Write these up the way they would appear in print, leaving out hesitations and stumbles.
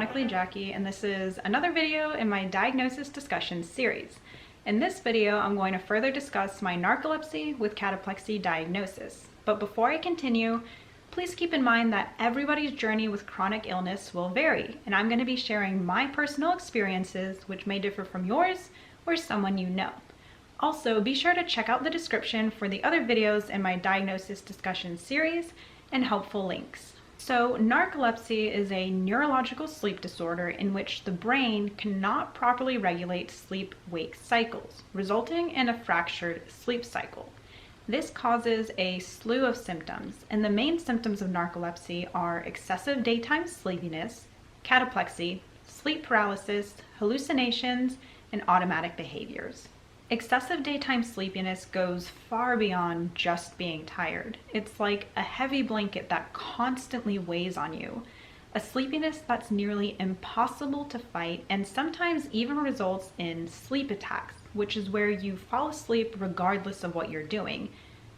Chronically Jackie, and this is another video in my diagnosis discussion series. In this video, I'm going to further discuss my narcolepsy with cataplexy diagnosis. But before I continue, please keep in mind that everybody's journey with chronic illness will vary, and I'm going to be sharing my personal experiences, which may differ from yours or someone you know. Also, be sure to check out the description for the other videos in my diagnosis discussion series and helpful links. So, narcolepsy is a neurological sleep disorder in which the brain cannot properly regulate sleep-wake cycles, resulting in a fractured sleep cycle. This causes a slew of symptoms, and the main symptoms of narcolepsy are excessive daytime sleepiness, cataplexy, sleep paralysis, hallucinations, and automatic behaviors. Excessive daytime sleepiness goes far beyond just being tired. It's like a heavy blanket that constantly weighs on you. A sleepiness that's nearly impossible to fight and sometimes even results in sleep attacks, which is where you fall asleep regardless of what you're doing.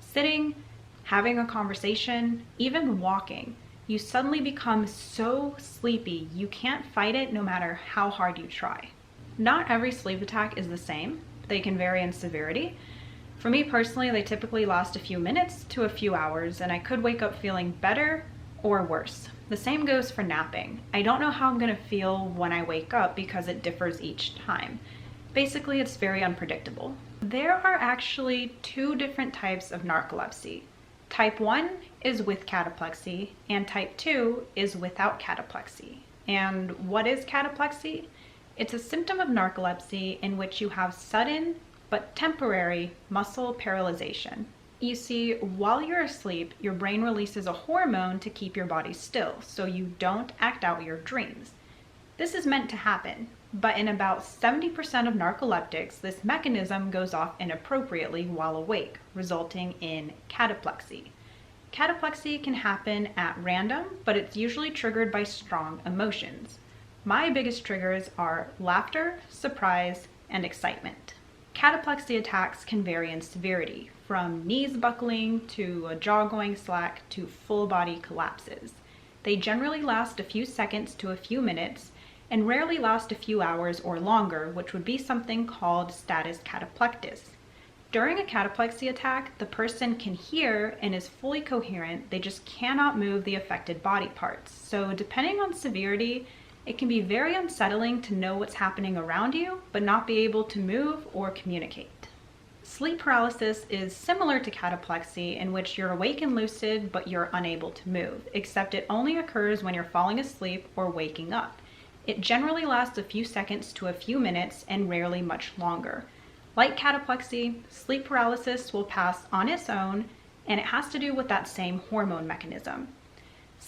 Sitting, having a conversation, even walking. You suddenly become so sleepy you can't fight it no matter how hard you try. Not every sleep attack is the same. They can vary in severity. For me personally, they typically last a few minutes to a few hours, and I could wake up feeling better or worse. The same goes for napping. I don't know how I'm going to feel when I wake up because it differs each time. Basically, it's very unpredictable. There are actually two different types of narcolepsy. Type 1 is with cataplexy, and type 2 is without cataplexy. And what is cataplexy? It's a symptom of narcolepsy in which you have sudden but temporary muscle paralyzation. You see, while you're asleep, your brain releases a hormone to keep your body still so you don't act out your dreams. This is meant to happen, but in about 70% of narcoleptics, this mechanism goes off inappropriately while awake, resulting in cataplexy. Cataplexy can happen at random, but it's usually triggered by strong emotions. My biggest triggers are laughter, surprise, and excitement. Cataplexy attacks can vary in severity, from knees buckling to a jaw going slack to full body collapses. They generally last a few seconds to a few minutes and rarely last a few hours or longer, which would be something called status cataplectus. During a cataplexy attack, the person can hear and is fully coherent, they just cannot move the affected body parts. So depending on severity, it can be very unsettling to know what's happening around you, but not be able to move or communicate. Sleep paralysis is similar to cataplexy in which you're awake and lucid, but you're unable to move, except it only occurs when you're falling asleep or waking up. It generally lasts a few seconds to a few minutes and rarely much longer. Like cataplexy, sleep paralysis will pass on its own, and it has to do with that same hormone mechanism.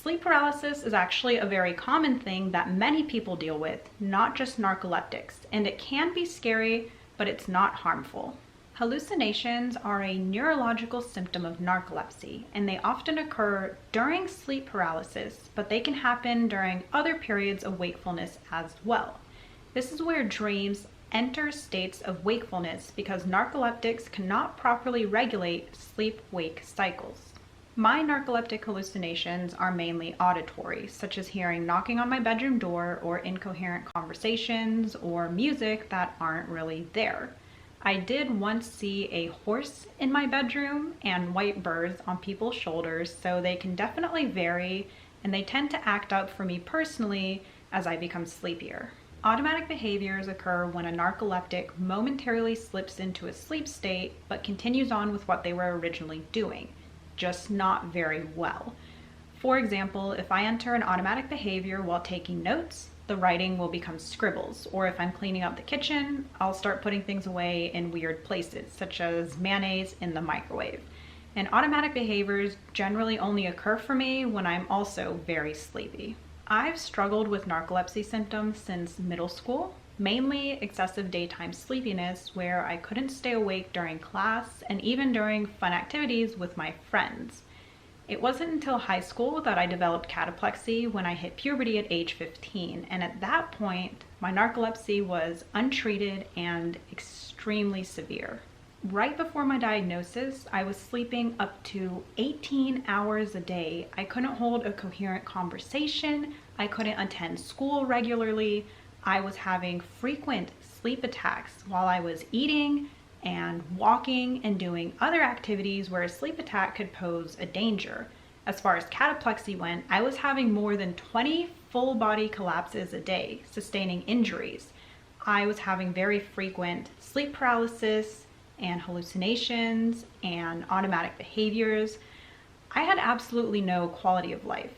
Sleep paralysis is actually a very common thing that many people deal with, not just narcoleptics, and it can be scary, but it's not harmful. Hallucinations are a neurological symptom of narcolepsy, and they often occur during sleep paralysis, but they can happen during other periods of wakefulness as well. This is where dreams enter states of wakefulness because narcoleptics cannot properly regulate sleep-wake cycles. My narcoleptic hallucinations are mainly auditory, such as hearing knocking on my bedroom door or incoherent conversations or music that aren't really there. I did once see a horse in my bedroom and white birds on people's shoulders, so they can definitely vary, and they tend to act up for me personally as I become sleepier. Automatic behaviors occur when a narcoleptic momentarily slips into a sleep state but continues on with what they were originally doing, just not very well. For example, if I enter an automatic behavior while taking notes, the writing will become scribbles, or if I'm cleaning up the kitchen, I'll start putting things away in weird places, such as mayonnaise in the microwave. And automatic behaviors generally only occur for me when I'm also very sleepy. I've struggled with narcolepsy symptoms since middle school, mainly excessive daytime sleepiness where I couldn't stay awake during class and even during fun activities with my friends. It wasn't until high school that I developed cataplexy when I hit puberty at age 15, and at that point, my narcolepsy was untreated and extremely severe. Right before my diagnosis, I was sleeping up to 18 hours a day. I couldn't hold a coherent conversation. I couldn't attend school regularly. I was having frequent sleep attacks while I was eating and walking and doing other activities where a sleep attack could pose a danger. As far as cataplexy went, I was having more than 20 full body collapses a day, sustaining injuries. I was having very frequent sleep paralysis and hallucinations and automatic behaviors. I had absolutely no quality of life.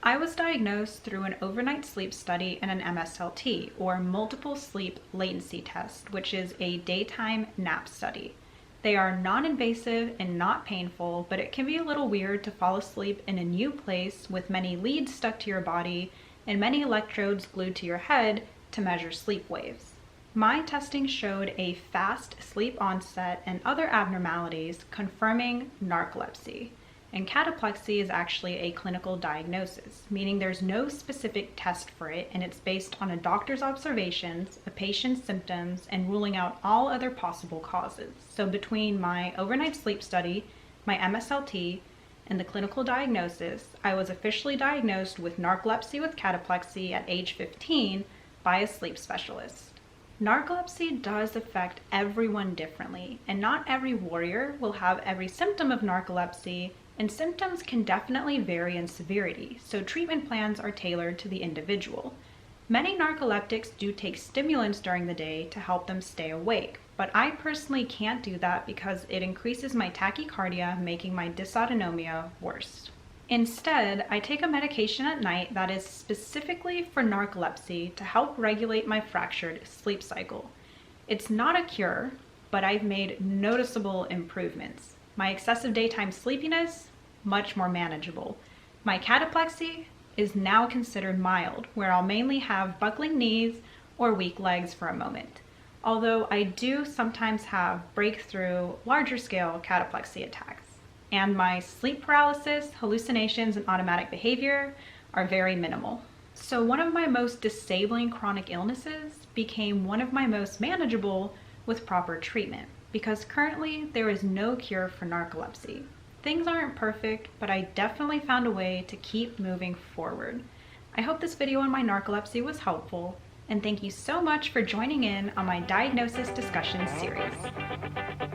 I was diagnosed through an overnight sleep study and an MSLT, or multiple sleep latency test, which is a daytime nap study. They are non-invasive and not painful, but it can be a little weird to fall asleep in a new place with many leads stuck to your body and many electrodes glued to your head to measure sleep waves. My testing showed a fast sleep onset and other abnormalities confirming narcolepsy. And cataplexy is actually a clinical diagnosis, meaning there's no specific test for it, and it's based on a doctor's observations, a patient's symptoms, and ruling out all other possible causes. So between my overnight sleep study, my MSLT, and the clinical diagnosis, I was officially diagnosed with narcolepsy with cataplexy at age 15 by a sleep specialist. Narcolepsy does affect everyone differently, and not every warrior will have every symptom of narcolepsy, and symptoms can definitely vary in severity, so treatment plans are tailored to the individual. Many narcoleptics do take stimulants during the day to help them stay awake, but I personally can't do that because it increases my tachycardia, making my dysautonomia worse. Instead, I take a medication at night that is specifically for narcolepsy to help regulate my fractured sleep cycle. It's not a cure, but I've made noticeable improvements. My excessive daytime sleepiness, much more manageable. My cataplexy is now considered mild, where I'll mainly have buckling knees or weak legs for a moment. Although I do sometimes have breakthrough, larger scale cataplexy attacks. And my sleep paralysis, hallucinations, and automatic behavior are very minimal. So one of my most disabling chronic illnesses became one of my most manageable with proper treatment, because currently there is no cure for narcolepsy. Things aren't perfect, but I definitely found a way to keep moving forward. I hope this video on my narcolepsy was helpful, and thank you so much for joining in on my diagnosis discussion series.